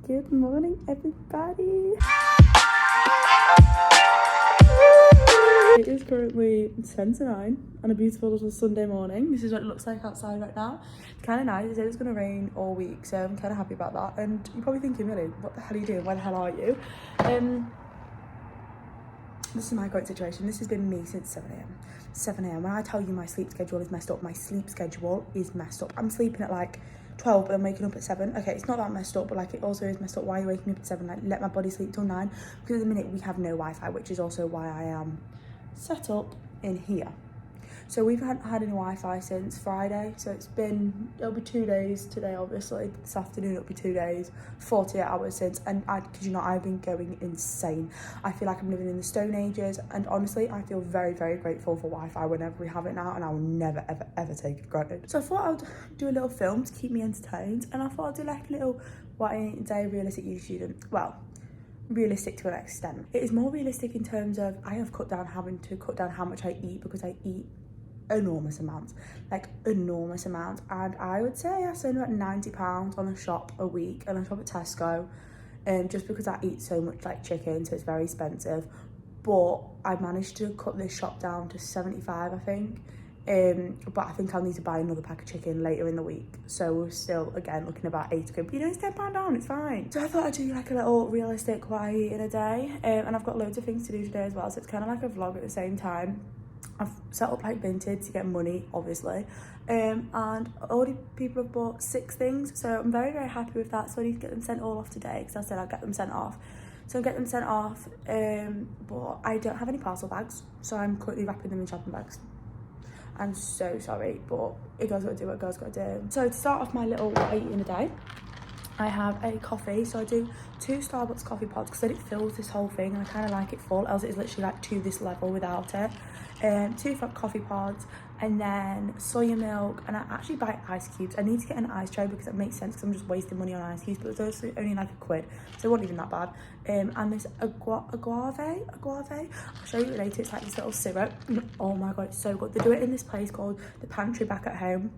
Good morning, everybody. It is currently 10 to 9 on a beautiful little Sunday morning. This is what it looks like outside right now. It's kind of nice. They said it's going to rain all week, so I'm kind of happy about that. And you're probably thinking, Millie, what the hell are you doing? Where the hell are you? This is my current situation. This has been me since 7 a.m. 7 a.m. When I tell you my sleep schedule is messed up, my sleep schedule is messed up. I'm sleeping at like 12 but I'm waking up at 7. Okay, it's not that messed up, but like it also is messed up. Why are you waking me up at 7? Like, let my body sleep till 9. Because at the minute we have no Wi-Fi, which is also why I am set up in here. So we've had any Wi-Fi since Friday, so it'll be 2 days today, obviously. This afternoon it'll be 2 days, 48 hours since, and because I've been going insane. I feel like I'm living in the Stone Ages, and honestly I feel very, very grateful for Wi-Fi whenever we have it now, and I will never ever ever take it for granted. So I thought I'd do a little film to keep me entertained, and I thought I'd do like a little what a day realistic uni student. Well, realistic to an extent. It is more realistic in terms of I have having to cut down how much I eat, because I eat enormous amounts, and I would say I spend about £90 on a shop a week, and I shop at Tesco, just because I eat so much like chicken, so it's very expensive. But I managed to cut this shop down to 75, I think. But I think I'll need to buy another pack of chicken later in the week, so we're still again looking about £8 quid, but it's £10 down, it's fine. So I thought I'd do like a little realistic what I eat in a day, and I've got loads of things to do today as well, so it's kind of like a vlog at the same time. I've set up like Vinted to get money, obviously, and already people have bought 6 things, so I'm very, very happy with that. So I need to get them sent all off today, because I said I'll get them sent off. So I'll get them sent off, but I don't have any parcel bags, so I'm currently wrapping them in shopping bags. I'm so sorry, but it goes got to do what it goes got to do. So to start off my little what I eat in a day, I have a coffee. So I do 2 Starbucks coffee pods, because then it fills this whole thing, and I kind of like it full, else it's literally like to this level without it. 2 coffee pods, and then soya milk, and I actually buy ice cubes. I need to get an ice tray because it makes sense, because I'm just wasting money on ice cubes, but it's also only like £1, so it wasn't even that bad. And this agave, I'll show you it later. It's like this little syrup. Oh my god, it's so good. They do it in this place called the Pantry back at home,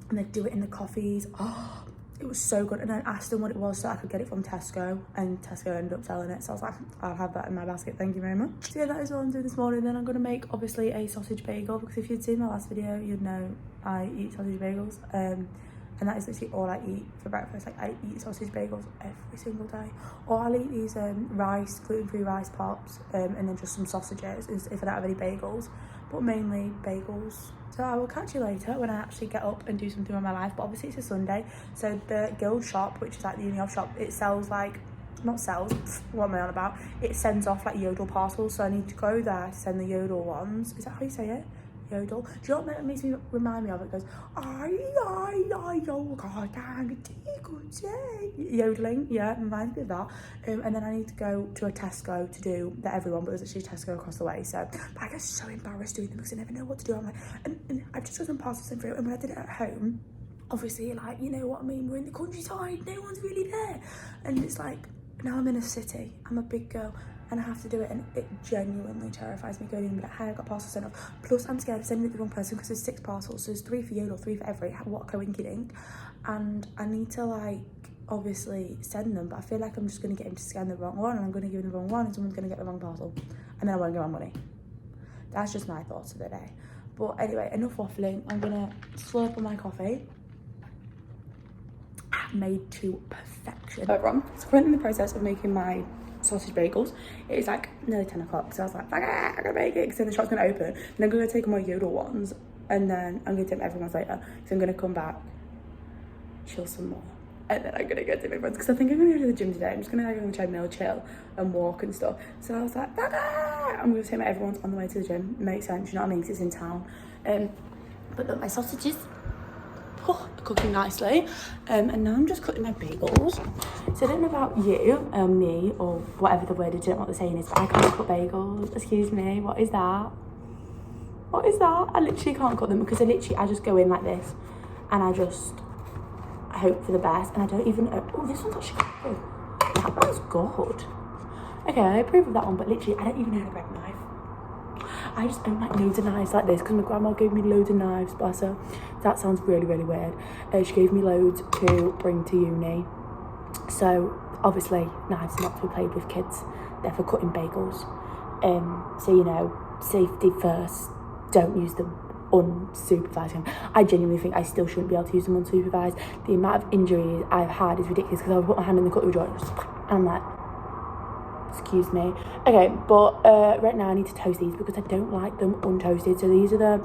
and they do it in the coffees. Oh, it was so good. And I asked them what it was so I could get it from Tesco, and Tesco ended up selling it, so I was like, I'll have that in my basket, thank you very much. So yeah, that is all I'm doing this morning. Then I'm going to make obviously a sausage bagel, because if you'd seen my last video you'd know I eat sausage bagels, and that is literally all I eat for breakfast. Like, I eat sausage bagels every single day, or I'll eat these gluten-free rice pops, and then just some sausages if I don't have any bagels, but mainly bagels. So I will catch you later when I actually get up and do something with my life. But obviously it's a Sunday, so the guild shop, which is like the uni off shop, it sells like, not sells, what am I on about? It sends off like Yodel parcels, so I need to go there to send the Yodel ones. Is that how you say it? Yodel. Do you know what that makes me remind me of? It goes, oh god, yodeling, yeah, it reminds me of that. And then I need to go to a Tesco to do the everyone, but there's actually a Tesco across the way, so but I get so embarrassed doing them because I never know what to do. I'm like, and I've just got some parcels sent through, and when I did it at home, obviously, like, you know what I mean, we're in the countryside, no one's really there, and it's like, now I'm in a city, I'm a big girl, and I have to do it, and it genuinely terrifies me going in and be like, hey, I got parcels sent off. Plus I'm scared of sending it to the wrong person, because there's 6 parcels, so there's 3 for Yodel, 3 for every, what a coinky dink. And I need to like obviously send them, but I feel like I'm just going to get him to scan the wrong one, and I'm going to give him the wrong one, and someone's going to get the wrong parcel, and then I won't get my money. That's just my thoughts for the day. But anyway, enough waffling. I'm going to slurp on my coffee, made to perfection. Everyone, so currently in the process of making my sausage bagels. It is like nearly 10 o'clock, so I was like, I'm gonna make it, because then the shop's gonna open, and I'm gonna take my Yodel ones, and then I'm gonna take everyone's later, so I'm gonna come back, chill some more, and then I'm gonna go to everyone's, because I think I'm gonna go to the gym today. I'm just gonna go on the treadmill, chill and walk and stuff. So I was like, I'm gonna take my everyone's on the way to the gym. Makes sense, you know what I mean, because it's in town. But look, my sausages, cooking nicely, and now I'm just cutting my bagels. So I don't know about you, me, or whatever the word is, I don't know what the saying is, but I can't cut bagels. Excuse me, what is that? What is that? I literally can't cut them, because I just go in like this, and I just hope for the best, and I don't even, oh, this one's actually good. That one's good. Okay, I approve of that one, but literally I don't even know how to grab a knife. I just own like loads of knives like this, because my grandma gave me loads of knives, bless her. That sounds really, really weird. She gave me loads to bring to uni. So obviously knives are not to be played with, kids. They're for cutting bagels. So, you know, safety first. Don't use them unsupervised. I genuinely think I still shouldn't be able to use them unsupervised. The amount of injuries I've had is ridiculous, because I would put my hand in the cutlery drawer and I'm like, excuse me. Okay, but right now I need to toast these because I don't like them untoasted. So these are the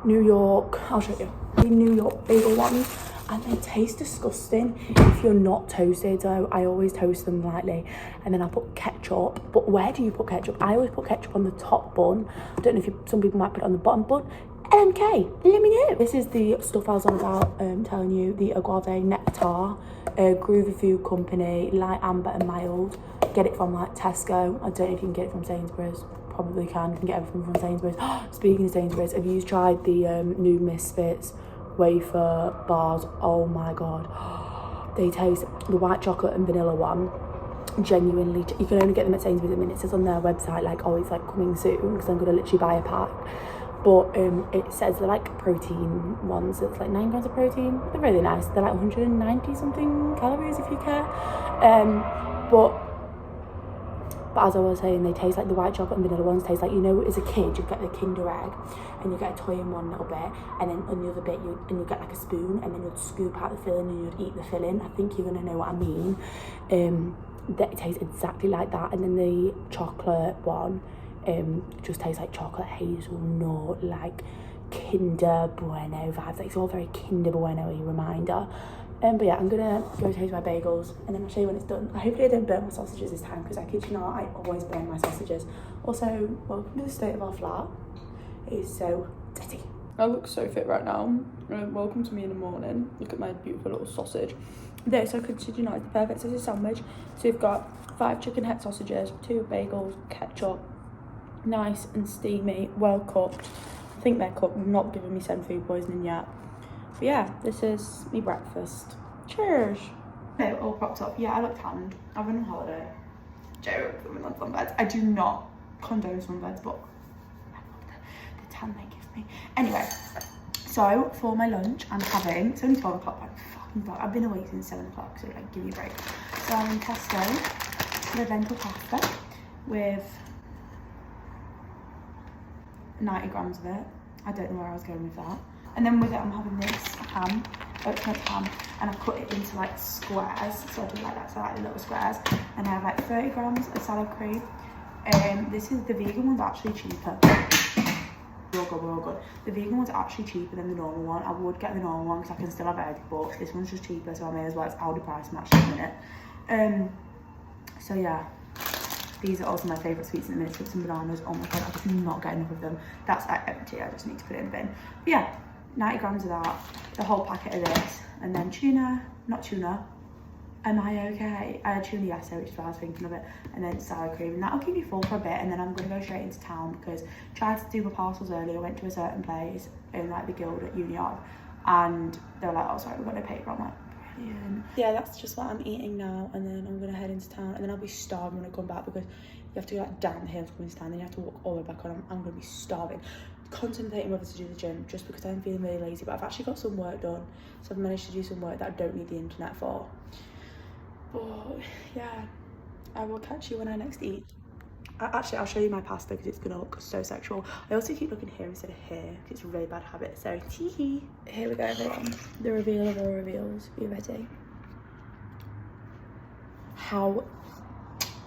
New York, I'll show you, the New York bagel ones, and they taste disgusting if you're not toasted. So I always toast them lightly, and then I put ketchup. But where do you put ketchup? I always put ketchup on the top bun. I don't know if some people might put it on the bottom bun. MK, let me know. This is the stuff I was on about telling you, the agave nectar, Groovy Food Company, light amber and mild. Get it from like Tesco. I don't know if you can get it from Sainsbury's. Probably can. You can get everything from Sainsbury's. Speaking of Sainsbury's, have you tried the new Misfits wafer bars? Oh my god, they taste, the white chocolate and vanilla one, genuinely, you can only get them at Sainsbury's at the minute. It says on their website like, oh, it's like coming soon, because I'm gonna literally buy a pack. But it says they're like protein ones. It's like 9 grams of protein. They're really nice. They're like 190 something calories if you care. But as I was saying, they taste like the white chocolate and vanilla ones taste like, you know, as a kid, you'd get the Kinder Egg and you get a toy in one little bit, and then on the other bit, you get like a spoon, and then you'd scoop out the filling and you'd eat the filling. I think you're going to know what I mean. That it tastes exactly like that. And then the chocolate one just tastes like chocolate hazelnut, like Kinder Bueno vibes. Like, it's all very Kinder Bueno-y reminder. But yeah, I'm gonna go taste my bagels and then I'll show you when it's done. Hopefully I don't burn my sausages this time, because I kid you not, I always burn my sausages. Also, welcome to the state of our flat. It is so dirty. I look so fit right now. Welcome to me in the morning. Look at my beautiful little sausage. This, I kid you not, is the perfect sausage sandwich. So you've got 5 chicken head sausages, 2 bagels, ketchup, nice and steamy, well cooked. I think they're cooked, not giving me some food poisoning yet. But yeah, this is me breakfast. Cheers. Okay, all propped up. Yeah, I look tanned. I've been on holiday. Joke, I've been on sunbeds. I do not condone sunbeds, but I love the tan they give me. Anyway, so for my lunch, I'm having, it's only 12 o'clock, I've been awake since 7 o'clock, so like, give me a break. So I'm in Tesco with lentil pasta with 90 grams of it. I don't know where I was going with that. And then with it, I'm having this ham, oatmeal ham, and I cut it into like squares. So I do like that, so I like the little squares. And I have like 30 grams of salad cream. This is, the vegan one's actually cheaper. We're all good. The vegan one's actually cheaper than the normal one. I would get the normal one because I can still have egg, but this one's just cheaper, so I may as well. It's Aldi price match in a minute. So yeah. These are also my favourite sweets in the minute. Chips and bananas. Oh my god, I just not get enough of them. That's like empty. I just need to put it in the bin. But yeah, 90 grams of that, the whole packet of this, and then tuna, not tuna. Am I okay? I had tuna yesterday, which is why I was thinking of it, and then sour cream. And that'll keep me full for a bit, and then I'm going to go straight into town because I tried to do my parcels earlier. I went to a certain place in like the guild at Uni Yard, and they were like, oh, sorry, we've got no paper. I'm like, brilliant. Yeah, that's just what I'm eating now, and then I'm going to head into town, and then I'll be starving when I come back because you have to go like down the hill to come into town, then you have to walk all the way back on. I'm going to be starving. Contemplating whether to do the gym just because I'm feeling really lazy, but I've actually got some work done, so I've managed to do some work that I don't need the internet for. But yeah, I will catch you when I next eat. Actually, I'll show you my pasta because it's gonna look so sexual. I also keep looking here instead of here because it's a really bad habit, so tee-hee. Here we go, everyone. The reveal of all reveals. Are you ready? How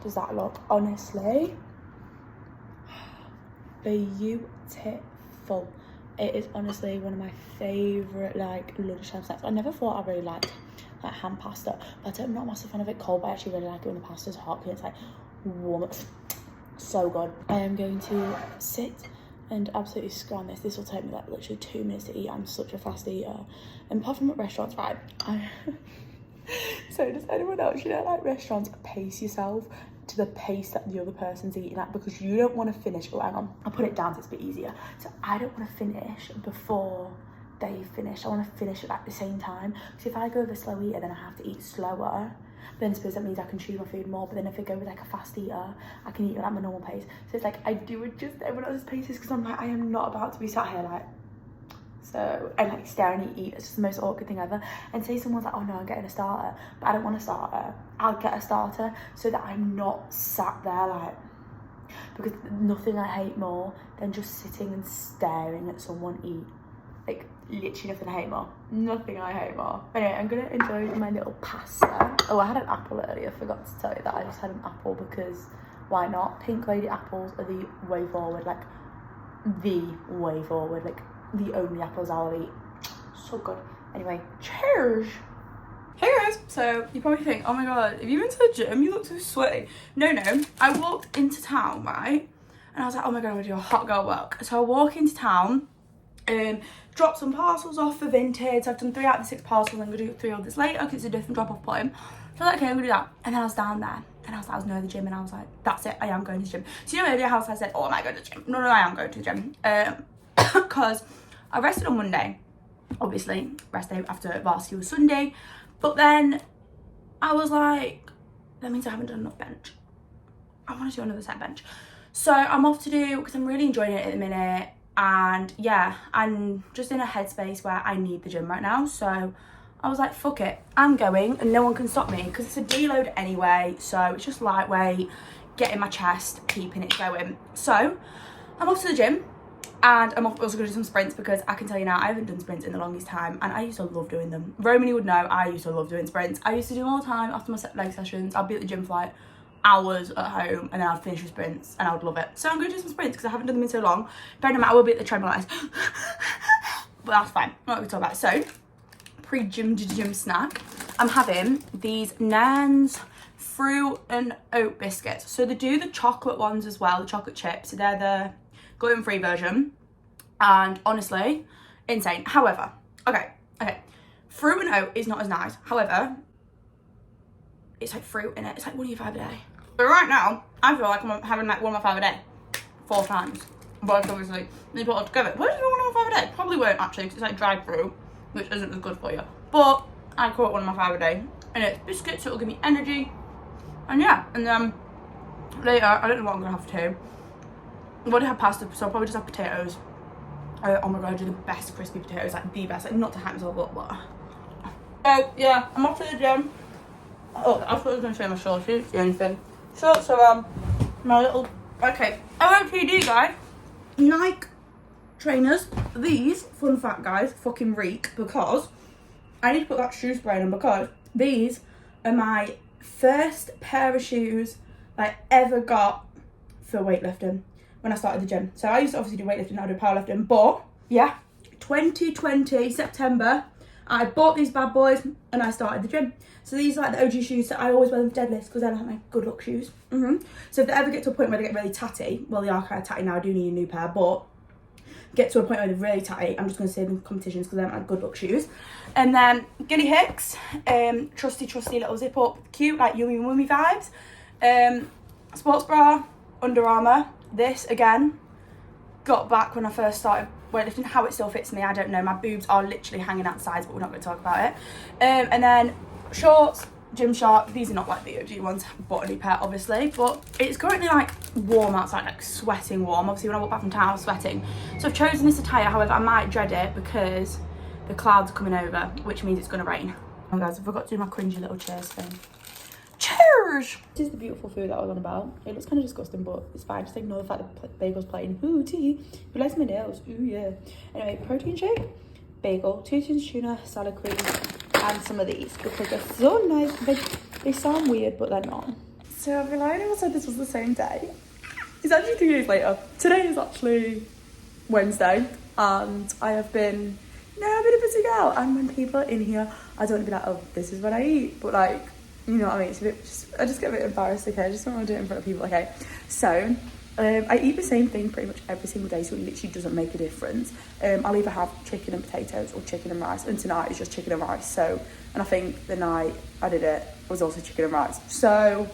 does that look? Honestly, beautiful. It is honestly one of my favourite like lunchtime snacks. I never thought I really liked like ham pasta, but I'm not a massive fan of it cold, but I actually really like it when the pasta's hot because it's like warm. So good. I am going to sit and absolutely scram this. This will take me like literally 2 minutes to eat. I'm such a fast eater. And apart from at restaurants, right? So does anyone else, you know, like restaurants, pace yourself to the pace that the other person's eating at, because you don't want to finish. Oh, hang on, I'll put it down so it's a bit easier. So I don't want to finish before they finish. I want to finish at the same time. So if I go with a slow eater, then I have to eat slower. Then I suppose that means I can chew my food more. But then if I go with like a fast eater, I can eat at my normal pace. So it's like I do adjust everyone else's paces because I'm like, I am not about to be sat here like So, and like staring at you eat, it's just the most awkward thing ever. And say someone's like, oh no, I'm getting a starter, but I don't want a starter. I'll get a starter so that I'm not sat there like, because nothing I hate more than just sitting and staring at someone eat. Like, literally nothing I hate more. Nothing I hate more. Anyway, I'm gonna enjoy my little pasta. Oh, I had an apple earlier, forgot to tell you that. I just had an apple because why not? Pink lady apples are the way forward, like the way forward, like the only apples I'll eat. So good. Anyway, cheers. Hey guys, so you probably think, oh my god, have you been to the gym? You look so sweaty. No, I walked into town, right? And I was like, oh my god, I'm gonna do a hot girl walk. So I walk into town, drop some parcels off for Vinted. So I've done 3 out of the 6 parcels. I'm gonna do 3 others later because it's a different drop off point. So I was like, okay, I'm gonna do that. And then I was down there and I was like, I was near the gym and I was like, that's it, I am going to the gym. So you know earlier how I said, oh, am I going to the gym? No, I am going to the gym. Because I rested on Monday, obviously, rest day after varsity was Sunday. But then I was like, that means I haven't done enough bench. I want to do another set bench. So I'm off to do, because I'm really enjoying it at the minute. And yeah, I'm just in a headspace where I need the gym right now. So I was like, fuck it, I'm going and no one can stop me because it's a deload anyway. So it's just lightweight, getting my chest, keeping it going. So I'm off to the gym. And I'm also going to do some sprints because I can tell you now, I haven't done sprints in the longest time. And I used to love doing them. Romany would know, I used to love doing sprints. I used to do them all the time after my leg sessions. I'd be at the gym for like hours at home and then I'd finish with sprints and I would love it. So I'm going to do some sprints because I haven't done them in so long. Bearing in mind, I will be at the treadmill like this. But that's fine. I'm not going to talk about it. So, pre-gym snack, I'm having these Nan's fruit and oat biscuits. So they do the chocolate ones as well, the chocolate chips. So they're the gluten-free version, and honestly insane. However, okay, fruit and oat is not as nice. However, it's like fruit in it. It's like 1 of your 5 a day. But right now I feel like I'm having like 1 of my 5 a day 4 times, but obviously they put it all together. Where do you do 1 of my 5 a day? Probably won't actually because it's like dried fruit, which isn't as good for you, but I call it 1 of my 5 a day, and it's biscuits, so it'll give me energy. And yeah, and then later I don't know what I'm gonna have to do. I've already had pasta, so I'll probably just have potatoes. Oh my god, I do the best crispy potatoes, like the best, like not to hype myself up, but. So yeah, I'm off to the gym. Oh, I thought I was going to show my shorts, you didn't see anything. Shorts are my little, okay, OOTD guys, Nike trainers. These, fun fact guys, fucking reek because I need to put that shoe spray on because these are my first pair of shoes I ever got for weightlifting. When I started the gym. So I used to obviously do weightlifting, now I do powerlifting, but yeah, 2020 September, I bought these bad boys and I started the gym. So these are like the OG shoes, so I always wear them for deadlifts because they're like my good luck shoes. So if they ever get to a point where they get really tatty, well they are kind of tatty now, I do need a new pair, but get to a point where they're really tatty, I'm just going to save them for competitions because they're my good luck shoes. And then Gilly Hicks, trusty little zip up, cute, like yummy mummy vibes. Sports bra, Under Armour. This again got back when I first started weightlifting. How it still fits me, I don't know. My boobs are literally hanging out the sides, but we're not going to talk about it. And then shorts, Gymshark. These are not like the OG ones, bought a new pair obviously, but it's currently like warm outside, like sweating warm. Obviously when I walk back from town I was sweating, so I've chosen this attire. However, I might dread it because the clouds are coming over, which means it's going to rain. Oh guys, I forgot to do my cringy little cheers thing. Cheers! This is the beautiful food that I was on about. It looks kind of disgusting, but it's fine. Just ignore the fact that bagel's playing. Ooh, tea. Who likes my nails? Ooh, yeah. Anyway, protein shake, bagel, 2 tins tuna, salad cream, and some of these because they're so nice. They sound weird, but they're not. So I've relied on said this was the same day. It's actually 2 days later. Today is actually Wednesday, and I have been, I've been a busy girl. And when people are in here, I don't want to be like, oh, this is what I eat, but like, you know what I mean? It's a bit, I just get a bit embarrassed, okay? I just don't want to do it in front of people, okay? So, I eat the same thing pretty much every single day, so it literally doesn't make a difference. I'll either have chicken and potatoes or chicken and rice, and tonight is just chicken and rice. So, and I think the night I did it was also chicken and rice. So,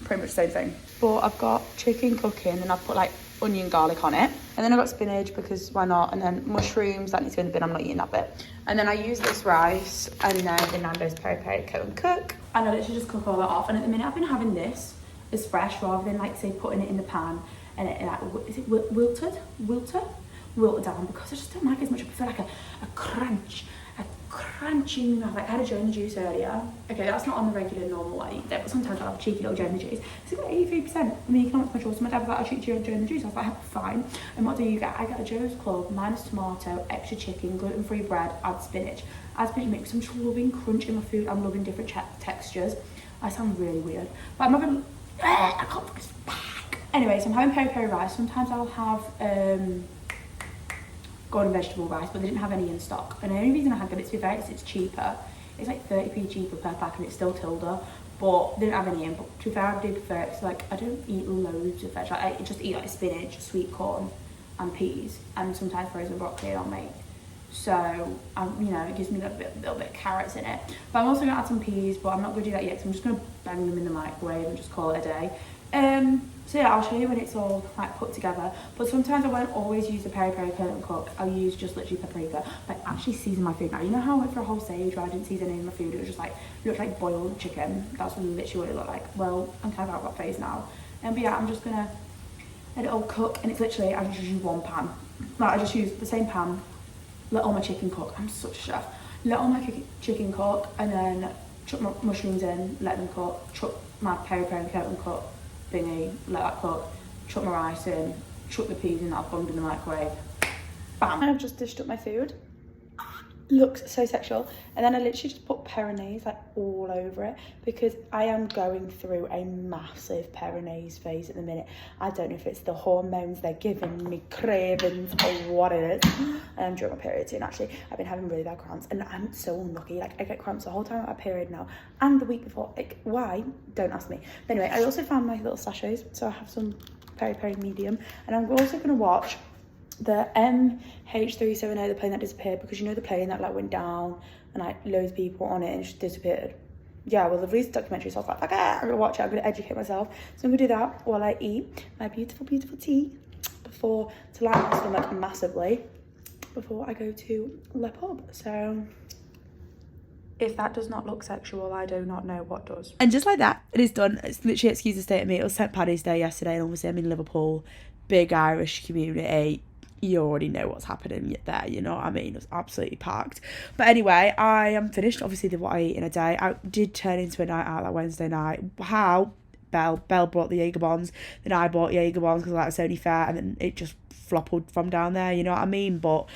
pretty much the same thing. But I've got chicken cooking, and I've put like onion garlic on it. And then I've got spinach because why not? And then mushrooms, that needs to go in the bin, I'm not eating that bit. And then I use this rice and then the Nando's peri peri cone cook. And I literally just cook all that off. And at the minute I've been having this as fresh rather than like say putting it in the pan and it like, is it wilted? wilt down because I just don't like it as much. I prefer like a crunch. Crunching mouth. Like I had a Joan juice earlier. Okay, that's not on the regular normal way, but sometimes I'll have a cheeky little Joan juice. It's got 83%. I mean, economics control. So my dad was like, I'll treat you on Joan juice. I was like, fine. And what do you get? I get a Joe's Club, minus tomato, extra chicken, gluten-free bread, add spinach. Add spinach mix. I'm just loving crunch in my food. I'm loving different textures. I sound really weird, but I'm having. I can't focus back. Anyway, so I'm having peri peri rice. Sometimes I'll have golden vegetable rice, but they didn't have any in stock. And the only reason I had them, it's to be fair, it's cheaper. It's like 30p cheaper per pack, and it's still Tilda, but they didn't have any in. But to be fair, I do prefer it. So like, I don't eat loads of veg. Like, I just eat like spinach, sweet corn, and peas, and sometimes frozen broccoli I'll make. So you know, it gives me a little bit of carrots in it. But I'm also gonna add some peas, but I'm not gonna do that yet because I'm just gonna bang them in the microwave and just call it a day. So yeah, I'll show you when it's all like put together. But sometimes I won't always use the peri peri curtain cook. I'll use just literally paprika. But I actually season my food now. You know how I went for a whole stage where I didn't season any of my food? It was just like, it looked like boiled chicken. That's literally what it looked like. Well, I'm kind of out of that phase now. But yeah, I'm just gonna let it all cook. And it's literally, I just use one pan. Like I just use the same pan, let all my chicken cook. I'm such a chef. Let all my chicken cook, and then chuck my mushrooms in, let them cook, chuck my peri peri curtain cook thingy, let that cook, chuck my rice in, chuck the peas in that I've bunged in the microwave. Bam! I've just dished up my food. Looks so sexual. And then I literally just put Peronaise like all over it because I am going through a massive Peronaise phase at the minute. I don't know if it's the hormones they're giving me, cravings, or what it is. And I'm during my period soon, actually. I've been having really bad cramps and I'm so unlucky. Like I get cramps the whole time at my period now and the week before. Like why? Don't ask me. But anyway, I also found my little sachets. So I have some peri peri medium, and I'm also going to watch the MH370, the plane that disappeared, because you know the plane that like went down and like loads of people on it and just disappeared. Yeah, well, they've released a documentary, so I was like, okay, I'm gonna watch it, I'm gonna educate myself. So I'm gonna do that while I eat my beautiful, beautiful tea before, to lighten my stomach massively, before I go to Le Pub. So if that does not look sexual, I do not know what does. And just like that, it is done. It's literally excuse the state of me. It was St. Paddy's Day yesterday, and obviously I'm in Liverpool, big Irish community. You already know what's happening there, you know what I mean? It was absolutely packed. But anyway, I am finished. Obviously, what I eat in a day. I did turn into a night out that Wednesday night. How? Belle brought the Jaeger bombs. Then I bought Jaeger bombs because like, it's only fair. And then it just floppled from down there, you know what I mean? But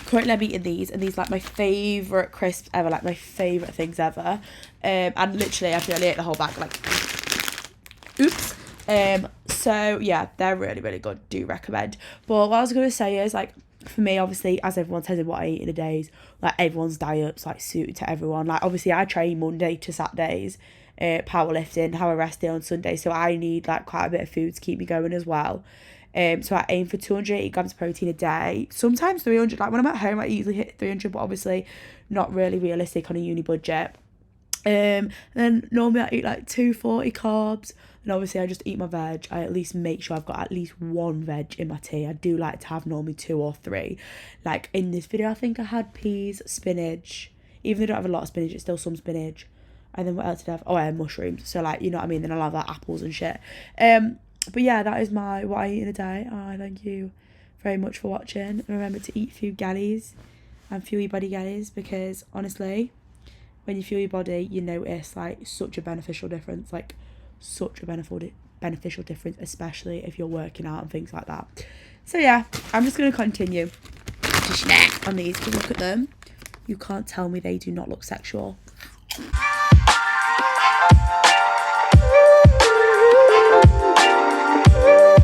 currently I'm eating these, and these like my favourite crisps ever, like my favourite things ever. And literally, I feel like I ate the whole bag, like, oops. So yeah, they're really, really good. Do recommend. But what I was going to say is, like, for me, obviously, as everyone says in what I eat in a days, like, everyone's diet's, like, suited to everyone. Like, obviously, I train Monday to Saturdays, powerlifting, have a rest day on Sunday, so I need, like, quite a bit of food to keep me going as well. So I aim for 280 grams of protein a day, sometimes 300. Like, when I'm at home, I easily hit 300, but obviously not really realistic on a uni budget. And then normally I eat, like, 240 carbs. And obviously I just eat my veg. I at least make sure I've got at least one veg in my tea. I do like to have normally 2 or 3. Like in this video, I think I had peas, spinach. Even though I don't have a lot of spinach, it's still some spinach. And then what else did I have? Oh, I had mushrooms. So like, you know what I mean? Then I'll have like apples and shit. But yeah, that is what I eat in a day. Thank you very much for watching. And remember to eat few girlies and fuel your body girlies, because honestly, when you fuel your body, you notice like such a beneficial difference. Like, such a beneficial difference, especially if you're working out and things like that. So yeah, I'm just going to continue to snack on these, because look at them. You can't tell me they do not look sexual.